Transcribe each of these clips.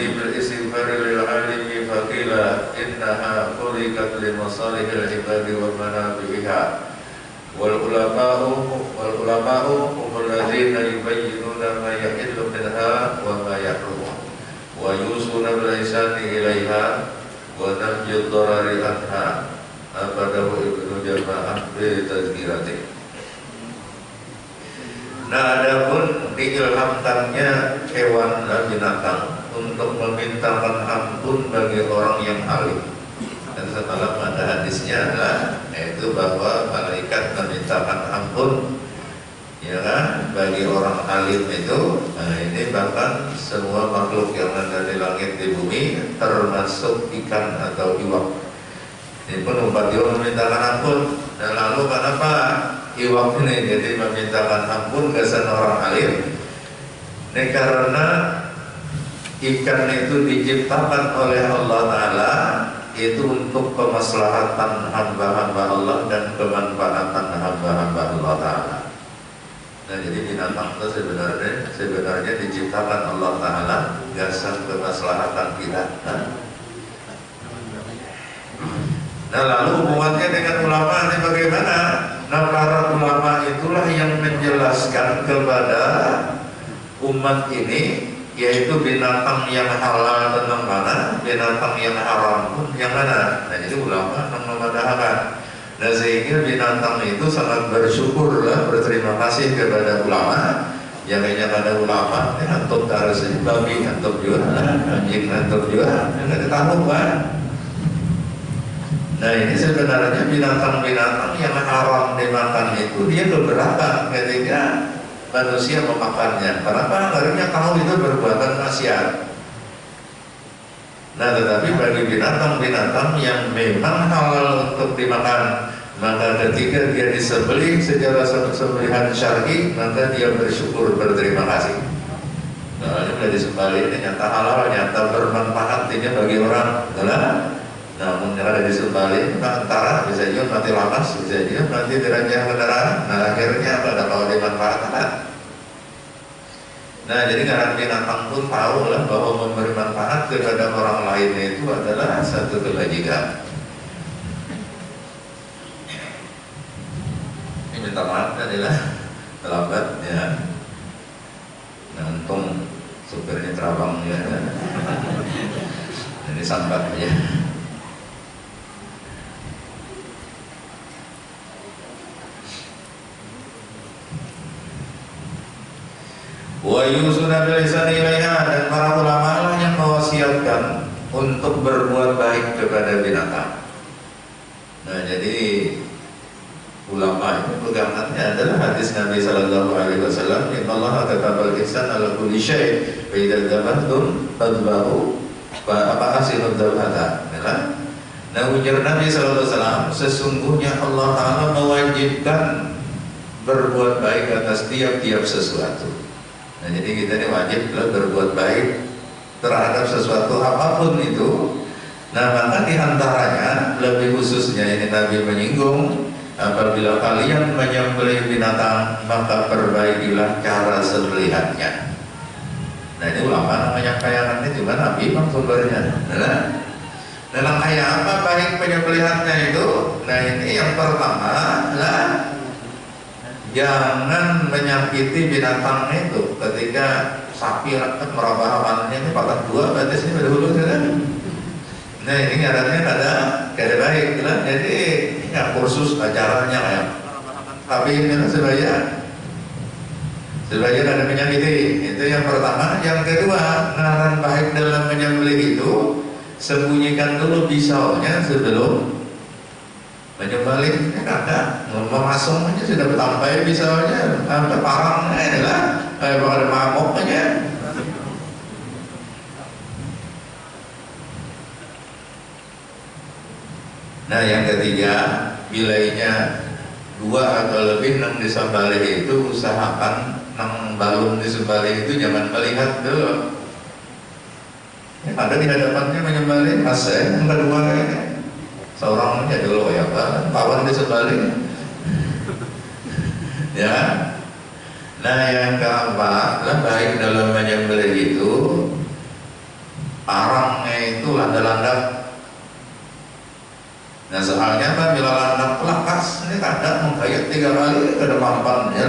wajibil istighfar lil alimi faqila innaha khuliqat li masalihil ibadi wa manafi'iha wal ulama'u humul ladzina yubayyinuna ma yahillu minha wa ma yahrumu wa yusuna bil ihsani ilaiha wa nafyud darari anha. Abadahu Ibnu Jama'ah bi tazkirati. Nah, adapun diilhamkannya hewan dan binatang untuk memintakan ampun bagi orang yang alim. Dan semalam ada hadisnya adalah yaitu bahwa malaikat memintakan ampun, ya kan, bagi orang alim itu. Nah, ini bahkan semua makhluk yang ada di langit di bumi, termasuk ikan atau iwak. Ini pun umat iwak memintakan ampun. Dan lalu kenapa iwak ini jadi memintakan ampun kesan orang alim? Ini karena ikan itu diciptakan oleh Allah Ta'ala itu untuk kemaslahatan hamba-hamba Allah dan kemanfaatan hamba-hamba Allah Ta'ala. Nah, jadi binatang itu sebenarnya diciptakan Allah Ta'ala gasan kemaslahatan kita. Nah, lalu hubungannya dengan ulama ini bagaimana? Nah, para ulama itulah yang menjelaskan kepada umat ini, yaitu binatang yang halal tentang mana, binatang yang haram pun yang mana. Nah, jadi ulama memadahkan. Nah, sehingga binatang itu sangat bersyukur lah, berterima kasih kepada ulama. Yang hanya ada ulama, antum harus babi, antum juga, anjing antum juga, nggak tahu kan? Nah, ini sebenarnya binatang-binatang yang haram dimakan itu dia keberatan ketika manusia memakannya. Kenapa? Karena tahu itu perbuatan maksiat. Nah, tetapi bagi binatang-binatang yang memang halal untuk dimakan, maka ketika dia disembelih secara sembelihan syar'i, maka dia bersyukur, berterima kasih. Nah, ini disembelih ini nyata halal, nyata bermanfaat ini bagi orang. Namun yang ada disembelih antara bisa juga mati lamas, bisa juga mati derajat kendaraan. Nah, akhirnya pada kalau dimanfaatkan. Nah, jadi karena binatang pun tahu lah bahwa memberi manfaat kepada orang lain itu adalah satu kebajikan. Ini minta maaf adalah terlambat ya. Nah, untung supirnya terabang ya. Ini sambat ya. Wa yusuna bil ihsani ilaiha, dan para ulama lah yang mewasiatkan untuk berbuat baik kepada binatang. Nah, jadi ulama ini pegangannya adalah hadis Nabi sallallahu alaihi wasallam, innallaha katabal ihsana ala kulli syai' fa idza dzabhtum fadhbahu fa ahsinu dzabhata. Nah, ujar Nabi sallallahu alaihi wasallam, sesungguhnya Allah Ta'ala mewajibkan berbuat baik atas tiap-tiap sesuatu. Nah, jadi kita ini wajib berbuat baik terhadap sesuatu apapun itu. Nah, maka diantaranya lebih khususnya ini Nabi menyinggung, apabila kalian menyembelih binatang maka perbaikilah cara sembelihannya. Nah, ini ulama menyampaikan ini juga Nabi sumbernya. Nah, kayak apa baik penyembelihannya itu? Nah, ini yang pertama lah, jangan menyakiti binatang itu. Ketika sapi meraba hawannya ini patah dua, berarti sini berdahulu kan? Nah, ini ngarannya kada baik kan? Jadi nggak kursus acaranya ya. Tapi ini sebagian ada menyakiti. Itu yang pertama. Yang kedua, ngaran baik dalam menyembelih itu, sembunyikan dulu pisaunya sebelum menyembelih. Ada memasung aja sudah bertampai pisaunya, sampai parangnya adalah ada mamoknya. Nah, yang ketiga, bilainya dua atau lebih nang disembelih itu, usahakan nang balung disembelih itu jangan melihat dulu. Ada di hadapannya menyembelih, yang kedua ini seorang aja dulu ya Pak, pawan disembelih. Ya. Nah, yang keempat, baik dalam menyembelih itu arangnya itu landak-landak. Nah soalnya kan bila landak pelakas ini kadang menggayat 3 kali ke depan ya,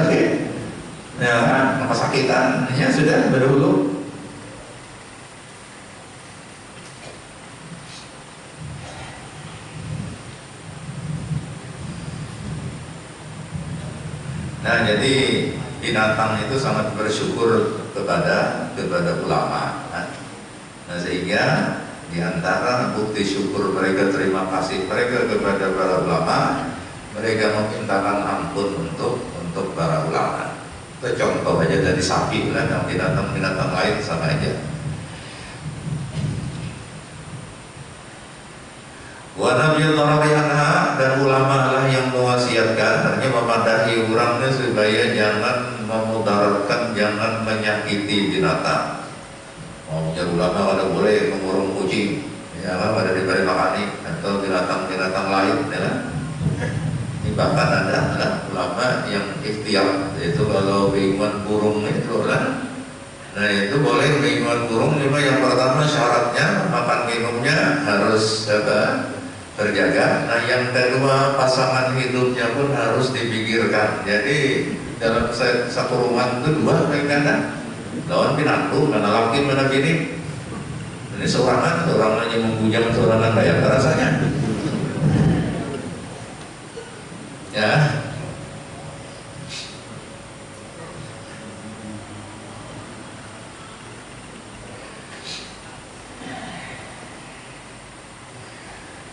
kesakitan ya sudah berdahulu. Nah jadi binatang itu sangat bersyukur kepada ulama. Nah sehingga diantara bukti syukur mereka, terima kasih mereka kepada para ulama, mereka memintakan ampun untuk para ulama. Itu contoh aja dari sapi lah, dan binatang-binatang lain sama aja. Wa nabiyullah anha, dan ulama lah yang mewasiatkan, artinya memadahi orangnya supaya jangan memudaratkan, jangan menyakiti binatang. Maunya ulama ada boleh mengurung kucing, ya kan, ada diberi makani atau binatang-binatang lain, ya kan? Ini bahkan ada ulama yang ikhtiar, yaitu kalau bingungan burung itu lah. Nah itu boleh bingungan burung, cuma yang pertama syaratnya makan minumnya harus terjaga. Nah yang kedua pasangan hidupnya pun harus dipikirkan. Jadi dalam satu rumah itu 2 kadang lawan pinatu, mana laki mana bini. Ini seorang aja membujang, seorangan bayar rasanya. Ya.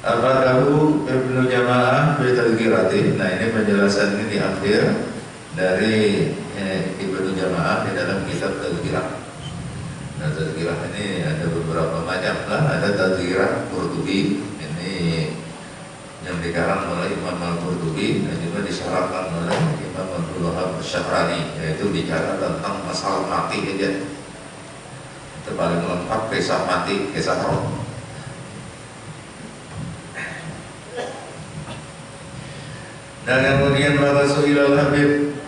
Al-Fadahu Ibnu Jama'ah fi Tadhkirati. Nah ini penjelasan ini diambil dari Ibnu Jama'ah di dalam kitab Tadhkirah. Nah Tadhkirah ini ada beberapa macam lah. Ada Tadhkirah Qurtubi, ini yang dikarang oleh Imam Al-Qurtubi dan juga disyarahkan oleh Imam Abdul Wahab Syahrani, yaitu bicara tentang masalah mati aja. Itu paling lengkap, kisah mati, kisah roh. Dan kemudian maka su'ilal Habib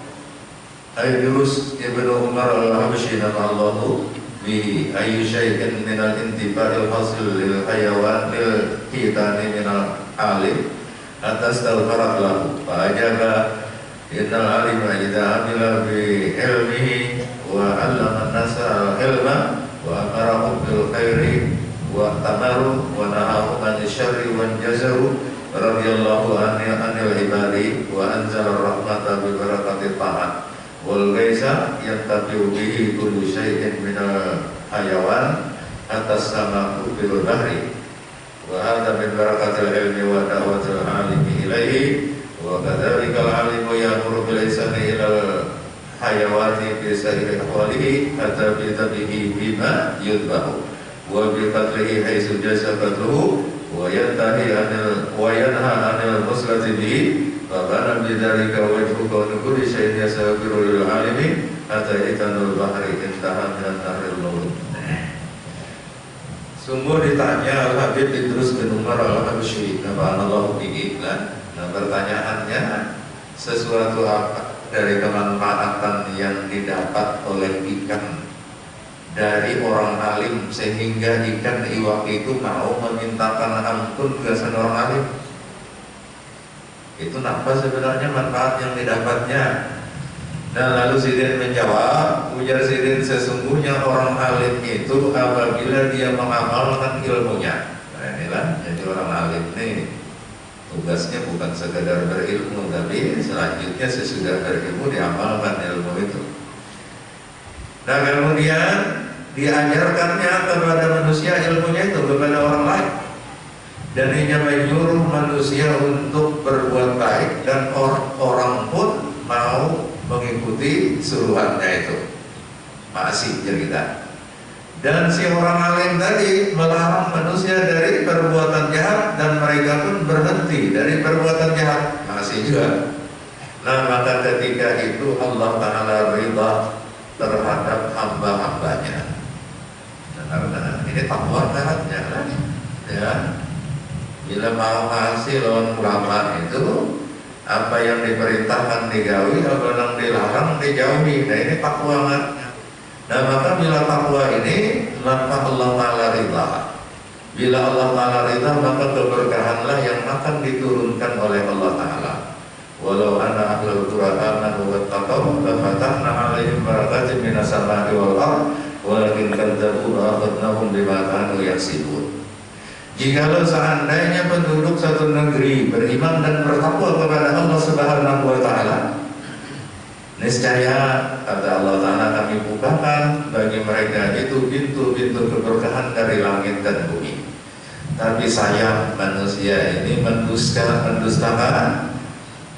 Aydus Ibnu Umar al-Habsyi Allahu bi ayyi syai'in minal intifa'il hasil lil hayawan lil kitani minal alim atas talfarat lahu fa'ajaba innal alima idha amila bi ilmihi wa 'allama an-nasa al-ilma wa amarahum bil khairi wa tamaru wa nahahum 'anil syarri wa jazaru radhiyallahu anil ibadi wa anzala rahmata bi barakati ta'at wal ghaisa yantabi'u bihi kullu syai'in minal hayawan atas sama'u bil bahri wa hadha min barakatil ilmi wa da'watil alimi ilaihi wa kadzalika al alimu ya'muru bil ihsani ilal hayawati bi sa'iri ahwalihi hatta bi tabihi bima yudbahu wa bi qatlihi haitsu jasabatuhu wa yantahi wa yanha anil muslati bihi fa kana bidzalika wajhu kauni kulli syai'in yasabiru lil alimi hatta itanul bahri intaha min nahril maut. Sungguh ditanya Al-Habib Idrus bin Umar al-Habsyi nafa'anallahu bihi. Nah pertanyaannya, sesuatu apa dari kemanfaatan yang didapat oleh ikan dari orang alim sehingga ikan iwak itu mau memintakan ampun ke seorang alim? Itu apa sebenarnya manfaat yang didapatnya? Nah lalu Sidin menjawab, ujar Sidin, sesungguhnya orang alim itu apabila dia mengamalkan ilmunya. Nah inilah jadi orang alim ini tugasnya bukan sekadar berilmu, tapi selanjutnya sesudah berilmu diamalkan ilmu itu. Nah kemudian diajarkannya kepada manusia ilmunya itu kepada orang lain, dan ini menyuruh manusia untuk berbuat baik, dan orang pun mau mengikuti suruhannya itu, masih cerita. Dan si orang alim tadi melarang manusia dari perbuatan jahat, dan mereka pun berhenti dari perbuatan jahat, masih juga. Nah maka ketika itu Allah Ta'ala ridha terhadap hamba-hambanya. Karena ini takwa syaratnya kan, ya. Bila mau ngasih lawan ulama itu, apa yang diperintahkan digawi, apa yang dilarang dijauhi. Nah ini takwa kan. Nah maka bila takwa ini, maka Allah Ta'ala ridha. Bila Allah Ta'ala ridha, maka keberkahanlah yang akan diturunkan oleh Allah Ta'ala. Walau anna ahlul qura amanu wattaqaw lafatahna 'alaihim barakatin minas samaa'i wal ardh walakin kadzdzabu wa akhadnahum bima kanu yaksibun. Jikalau seandainya penduduk satu negeri beriman dan bertakwa kepada Allah Subhanahu wa Ta'ala, niscaya kata Allah Ta'ala kami bukakan bagi mereka itu pintu-pintu keberkahan dari langit dan bumi. Tapi sayang manusia ini mendustakan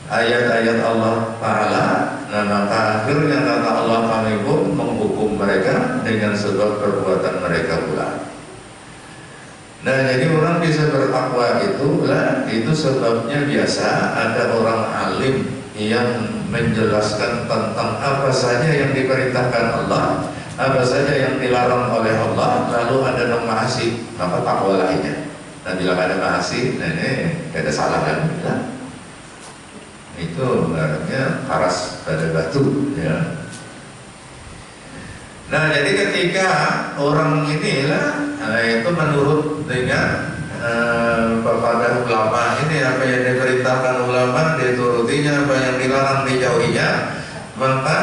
ayat-ayat Allah Ta'ala. Nah maka akhirnya kata Allah, kami pun menghukum mereka dengan sebab perbuatan mereka pula. Nah jadi orang bisa bertakwa itu sebabnya biasa ada orang alim yang menjelaskan tentang apa saja yang diperintahkan Allah, apa saja yang dilarang oleh Allah, lalu ada yang ma'asi, maka takwa lainnya. Nah bila ada ma'asi, nah ini ada salah kan? Nah, itu artinya paras pada batu ya. Nah jadi ketika orang inilah itu menurut dengan kepada ulama ini, apa yang diperintahkan ulama diturutinya, apa yang dilarang dijauhinya, maka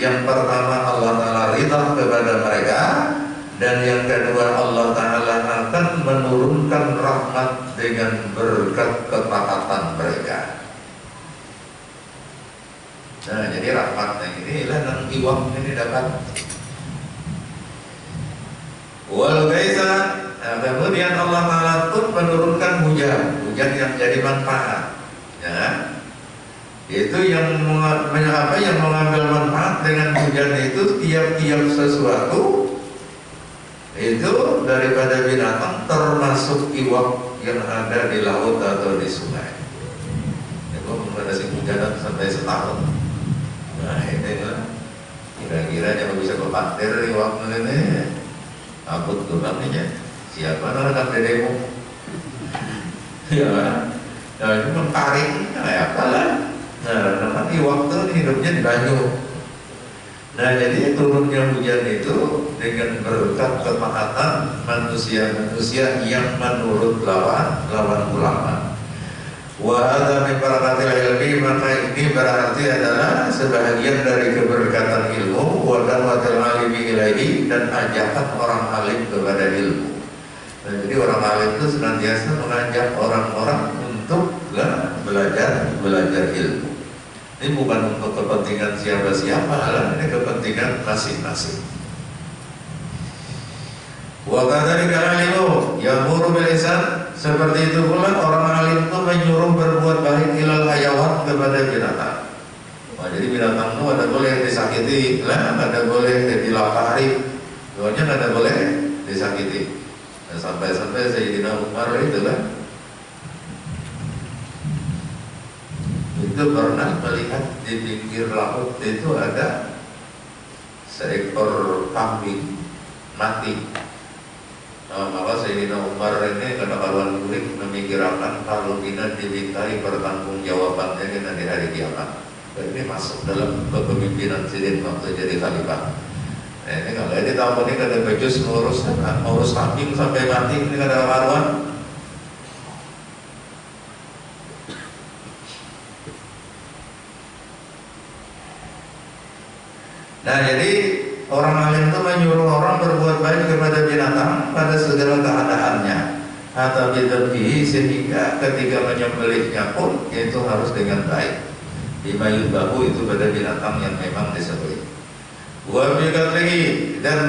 yang pertama Allah Ta'ala ridha kepada mereka, dan yang kedua Allah Ta'ala akan menurunkan rahmat dengan berkat ketaatan mereka. Nah jadi rahmatnya inilah yang iwak ini dapat. Wal gaisa, kemudian Allah Ta'ala pun menurunkan hujan yang jadi manfaat ya. Itu yang mengambil manfaat dengan hujan itu, tiap-tiap sesuatu itu daripada binatang, termasuk iwak yang ada di laut atau di sungai. Itu pada si hujan sampai setahun. Nah ini kan kira-kira yang bisa berpaktir iwak ini. Aku tuh namanya siapa anak dedemu? Ya, nah itu mengkaring kayak apa lah. Nah, namanya waktu hidupnya di banyu. Nah, jadi turunnya hujan itu dengan berkat ketaatan manusia-manusia yang menurut lawan ulama. Wa hadza min barakatil ilmi, maka ini berarti adalah sebahagian dari keberkatan ilmu, wa da'watil alimi ilaihi, dan ajakan orang alim kepada ilmu. Nah, jadi orang alim itu senantiasa mengajak orang-orang untuk belajar ilmu. Ini bukan untuk kepentingan siapa-siapa, ini kepentingan masing-masing. Wa kadzalika alimu ya'muru bil ihsan, seperti itu pula orang alim itu menyuruh berbuat baik ilal hayawan, kepada binatang. Nah, jadi binatang itu ada boleh disakiti, ada boleh dilapari, pokoknya ada boleh disakiti. Nah, sampai-sampai Sayyidina Umar itu itu pernah melihat di pinggir laut itu ada seekor kambing mati. Maka Sayyidina Umar ini kadang-kadang kulik memikirkan kalau kita dimintai pertanggungjawabannya kita di hari kiamat. Dan ini masuk dalam kepemimpinan Sidin waktu jadi khalifah. Nah, ini kalau ini tahun ini kada bejus ngurus kambing sampai mati, ini kada karuan. Nah jadi orang alim itu menyuruh orang berbuat baik kepada binatang pada segala keadaannya, atau bidabhi, sehingga ketika menyembelihnya pun itu harus dengan baik. Bimayud bahu, itu pada binatang yang memang disembelih. Wa bikatlihi, dan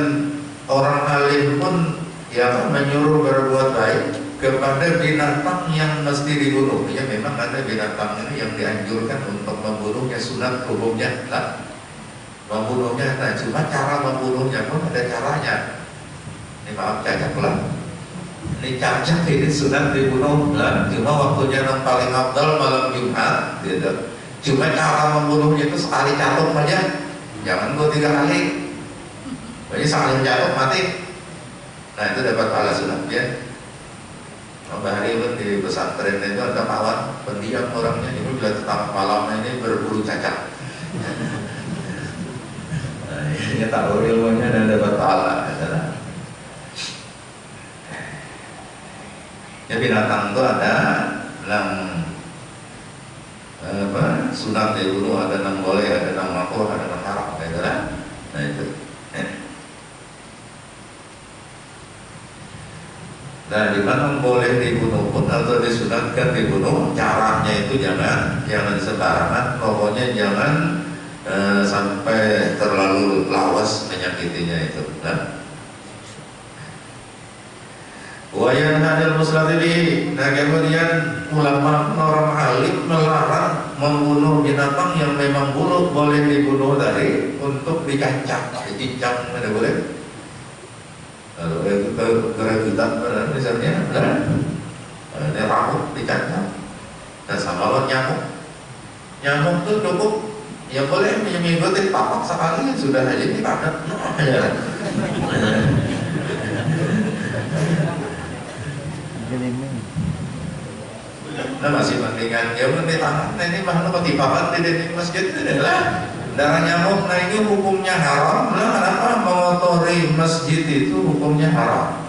orang alim pun yang menyuruh berbuat baik kepada binatang yang mesti dibunuh. Ya memang ada binatang ini yang dianjurkan untuk membunuhnya, sunat hukumnya lah. Membunuhnya, nah cuma cara membunuhnya pun ada caranya. Ini maaf cacat lah. Ini cacat ini sunat dibunuh lah. Cuma waktunya yang paling afdal malam Jumat, gitu. Cuma cara membunuhnya itu sekali catuk aja, jangan 2-3 kali. Jadi sekali catuk mati. Nah itu dapat pahala sunat ya. Mbak Hari pun di pesantren itu ada kawan pendiam orangnya, ini bila tetap malam ini berburu cacat. mestinya tahu ilmunya dan dapat pahala. Ya binatang itu ada yang sunat dibunuh, ada yang boleh, ada yang makruh, ada yang haram, gitu kan? Nah itu. Nah, di mana boleh dibunuh pun atau disunatkan dibunuh, caranya itu jangan sembarangan. Pokoknya jangan sampai terlalu lawas menyakitinya itu. Nah, wayan hadil muslatiri. Nah, kemudian ulama orang alim melarang membunuh binatang yang memang boleh dibunuh tadi untuk dikancang, dicincang, tidak boleh. Kalau itu kerebutan misalnya, ini rambut dikancang. Nah, sama nyamuk tuh cukup, ya boleh mengikuti papak sekali sudah aja dikancang. Nah, masih mendingan ya mending tangan. Nah, ini bahan ketipakan di masjid itu adalah darah nyamuk. Nah, ini hukumnya haram. Nah, kenapa mengotori masjid itu hukumnya haram?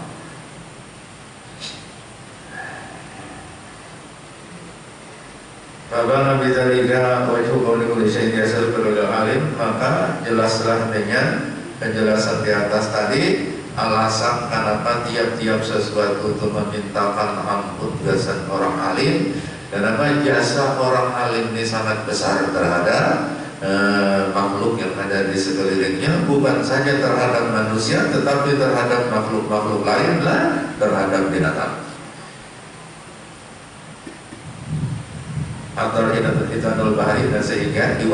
Bapa Nabi Zalika wajhu qawli kulli syai'in yasal berulil alim. Maka jelaslah dengan penjelasan di atas tadi alasan kenapa tiap-tiap sesuatu itu memintakan ampun gasan orang alim, dan apa jasa orang alim ini sangat besar terhadap makhluk yang ada di sekelilingnya, bukan saja terhadap manusia tetapi terhadap makhluk-makhluk lain lah, terhadap binatang. Atau hitanul bahari, dan sehingga di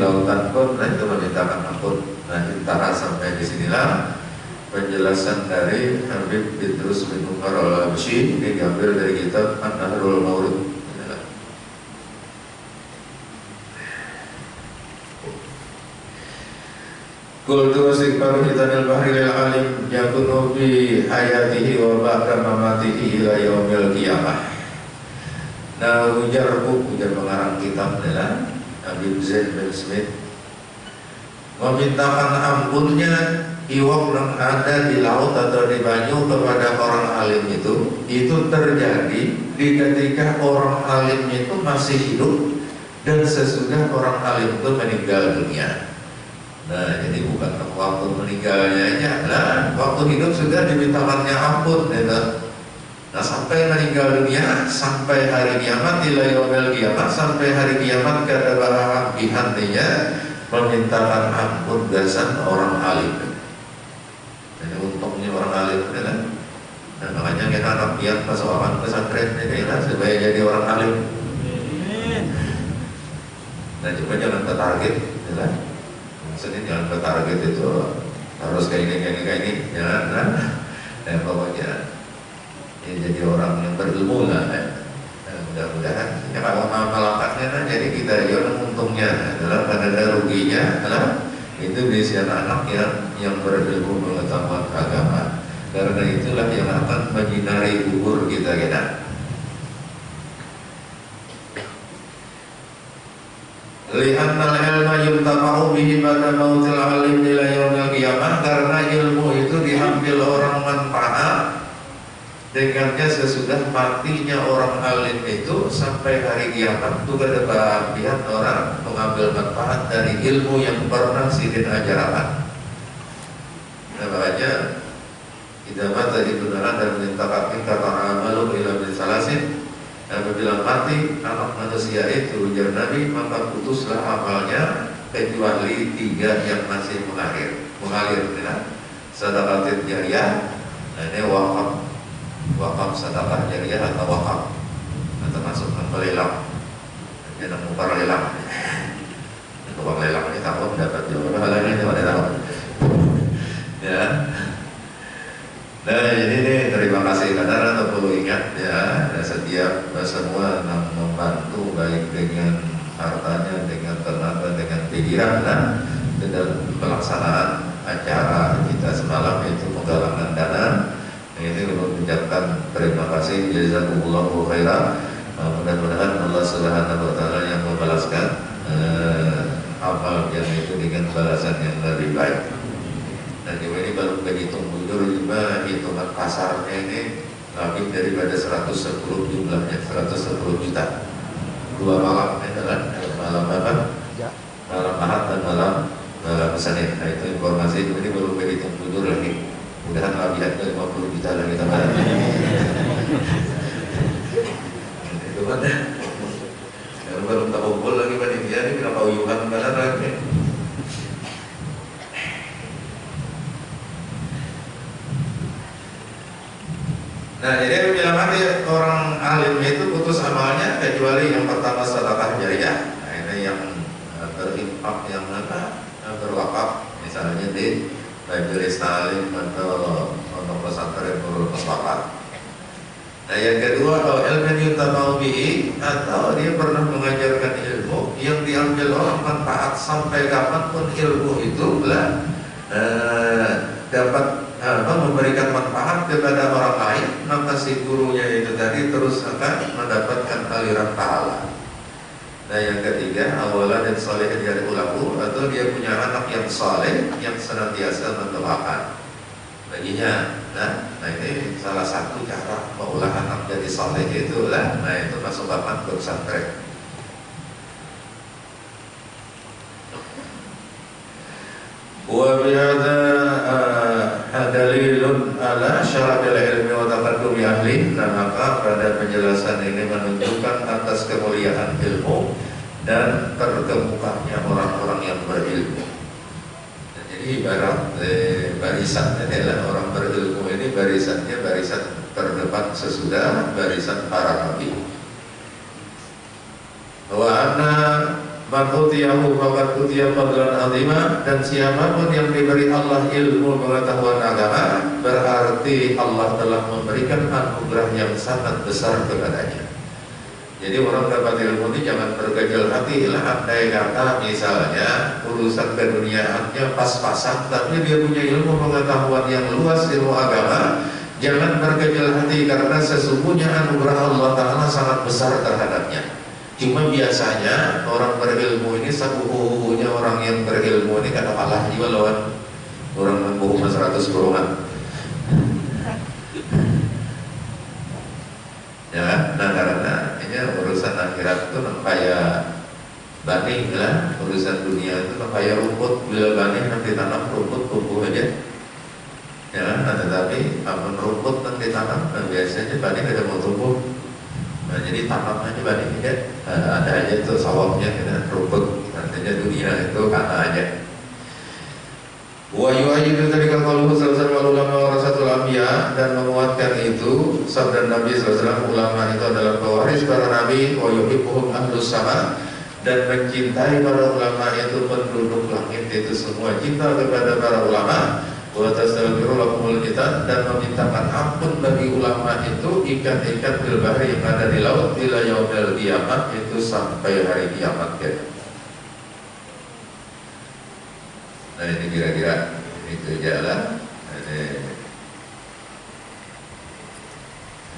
lautan pun itu memintakan ampun. Nah, intara sampai di sinilah penjelasan dari Habib Idrus bin Umar al-Habsyi, diambil dari kitab An-Nahrul Mawrid. Qultu istighfar hitanil bahri lil alim yakunu bi hayatihi wa ba'da mamatihi ila yaumil qiyamah. Nah, ujar pengarang kitab adalah Habib Zain bin Smith, memintakan ampunnya iwak yang ada di laut atau di banyu kepada orang alim itu terjadi di ketika orang alim itu masih hidup dan sesudah orang alim itu meninggal dunia. Nah, jadi bukan waktu meninggalnya aja, nah waktu hidup sudah dimintakannya ampun, gitu. Nah, sampai meninggal dunia, sampai hari kiamat, ila yaumil kiamat, sampai hari kiamat kata para pihaknya memintakan ampun gasan orang alim. Jadi untungnya orang alim kan. Dan makanya kita rakyat pasawakan pesantren ini lah supaya jadi orang alim. Nah, cuma jangan ke target, ya. Maksudnya jangan ke target itu harus kayak ini, jangan. Nah, pokoknya ya, jadi orang yang berilmu lah. Mudah-mudahan ya, kalau malakatnya jadi kita yang untungnya adalah pada ruginya adalah itu bisian anak yang berilmu pengetahuan agama, karena itulah yang akan menyinari kubur kita. Li'annal ilma yuntaba'u bihi pada mautil alim ila yaumil qiyamah, karena ilmu itu diambil orang manfaat dengannya sesudah matinya orang alim itu sampai hari kiamat. Itu ada bagian orang mengambil manfaat dari ilmu yang pernah sidin ajarkan. Nah, makanya kita mata di benaran dan mintakan kata amalu ila bin salasin. Apabila mati anak manusia itu, ujar Nabi, maka putuslah amalnya kecuali 3 yang masih mengalir, ya. Sedekah jariyah, nah ini wakaf sedekah jariyah atau wakaf, termasuk pelelang, dia nemu para lelang, tukang lelang ini tahu mendapat jawaban halanya cuma dia tahu, ya. Nah, jadi ini terima kasih karena kita perlu ingat ya, setiap semua yang membantu baik dengan hartanya, dengan tenaga, dengan pikiran, dan dalam pelaksanaan acara kita semalam itu menggalakkan dana. Ini mengucapkan terima kasih, jazakumullahu khairan. Mudah-mudahan Allah Subhanahu wa taala yang membalaskan amal yang itu dengan balasan yang lebih baik. Dan ini baru berhitung mundur juga hitungan pasarnya ini lebih daripada 110 jumlahnya, 110 juta. 2 malam itu kan, malam apa? Malam Ahad dan malam Senin. Nah itu informasi ini baru berhitung mundur lagi. Mudahan lebih dari 50 juta lagi tambahan. Itu kan ya, baru tak kumpul lagi panitia ini kenapa uyuhan benar lagi. Nah jadi bilang nanti orang alim itu putus amalnya kecuali yang pertama sedekah jariyah. Nah ini yang berinfak, yang apa, berwakaf misalnya di majelis ta'lim atau pondok pesantren Nurul Mustafa. Nah yang kedua kalau ilmu yutamau bihi, atau dia pernah mengajarkan ilmu yang diambil orang manfaat sampai kapanpun ilmu itu dapat memberikan manfaat kepada orang lain, maka si gurunya itu tadi terus akan mendapatkan aliran pahala. Nah yang ketiga, awalan dan soleh dari ulaku, atau dia punya anak yang soleh yang senantiasa mendoakan baginya. Nah ini salah satu cara mengolah anak jadi soleh itu lah. Nah itu masuk bapak pesantren. Wa bihadza dalilun ala syarafil ilmi wa taqaddumi ahli. Nah maka pada penjelasan ini menunjukkan atas kemuliaan ilmu dan terkemukanya orang-orang yang berilmu. Nah, jadi ibarat barisan adalah orang berilmu ini barisannya barisan terdepan sesudah barisan para nabi. Wa anna man utiyahu faqad utiya fadlan azima, dan siapapun yang diberi Allah ilmu pengetahuan agama berarti Allah telah memberikan anugerah yang sangat besar kepadanya. Jadi orang dapat ilmu ini jangan berkecil hati lah. Andai kata misalnya urusan keduniaannya pas-pasan tapi dia punya ilmu pengetahuan yang luas, ilmu agama, jangan berkecil hati karena sesungguhnya anugerah Allah Ta'ala sangat besar terhadapnya. Cuma biasanya orang berilmu ini sabuhunya orang yang berilmu ini kadang kalah juga lawan orang membunuh 100 golongan. Ya, nah karena ini urusan akhirat itu kayak baning lah, urusan dunia itu kayak rumput, bila baning nanti tanam rumput tumbuh aja. Ya, nah tetapi amun rumput nanti tanam, nah, biasanya baning ada mau tumbuh. Nah, jadi tanam aja baning aja, ada aja tuh sawahnya, ya, rumput. Nantinya dunia itu kata aja. Wa yu'ayyidu dzalika qauluhu sallallahu alaihi ulama warasatul anbiya, dan menguatkan itu sabda Nabi sallallahu alaihi wasallam, ulama itu adalah pewaris para nabi, wa yuhibbuhum ahlus sama, dan mencintai para ulama itu penduduk langit itu semua cinta kepada para ulama. Wa tastaghfiru lahumul kita, dan memintakan ampun bagi ulama itu ikan-ikan fil bahri yang ada di laut ila yaumil qiyamah, itu sampai hari kiamat ya. Nah ini kira-kira itu jalan.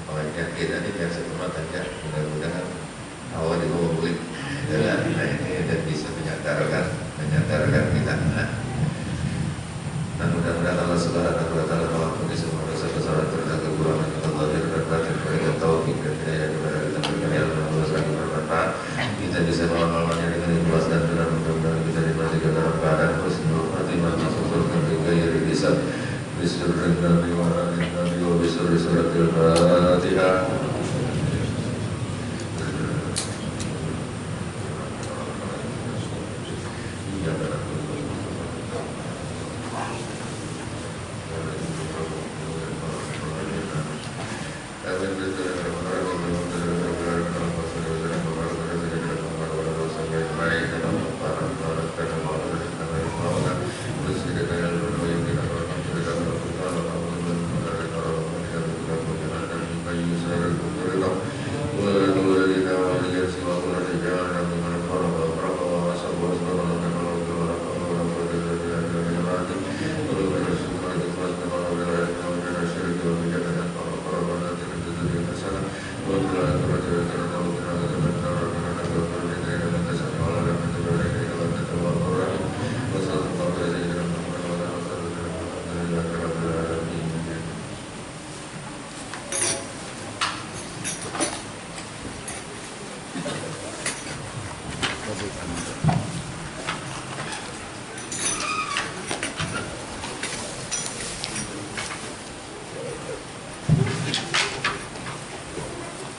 Makanya kita ini biasa rumah saja, mudah-mudahan awal dibawa bulik jalan. Nah ini dan bisa menyandarkan kita. Dan mudah-mudahan Allah Subhanahu wa Ta'ala mengampuni semua dosa-dosa dan kekurangan kita zahir dan batin, berikan taufik dan hidayah kepada kita, berikan ilmu yang luas lagi bermanfaat. Kita bisa mengamalkannya dengan ikhlas dan benar, mudah-mudahan kita dimatikan dalam keadaan husnul khatimah, masuk surga bighairi hisab, bisirrin nabi wa alin nabi wa bisirri suratil Fatihah.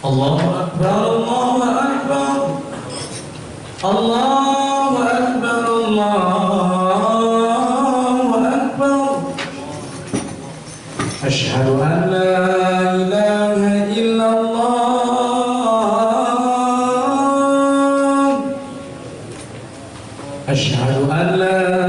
Allahu Akbar, Allahu Akbar, Allahu Akbar, Allahu Akbar. Asyhadu an la ilaha illallah, asyhadu an la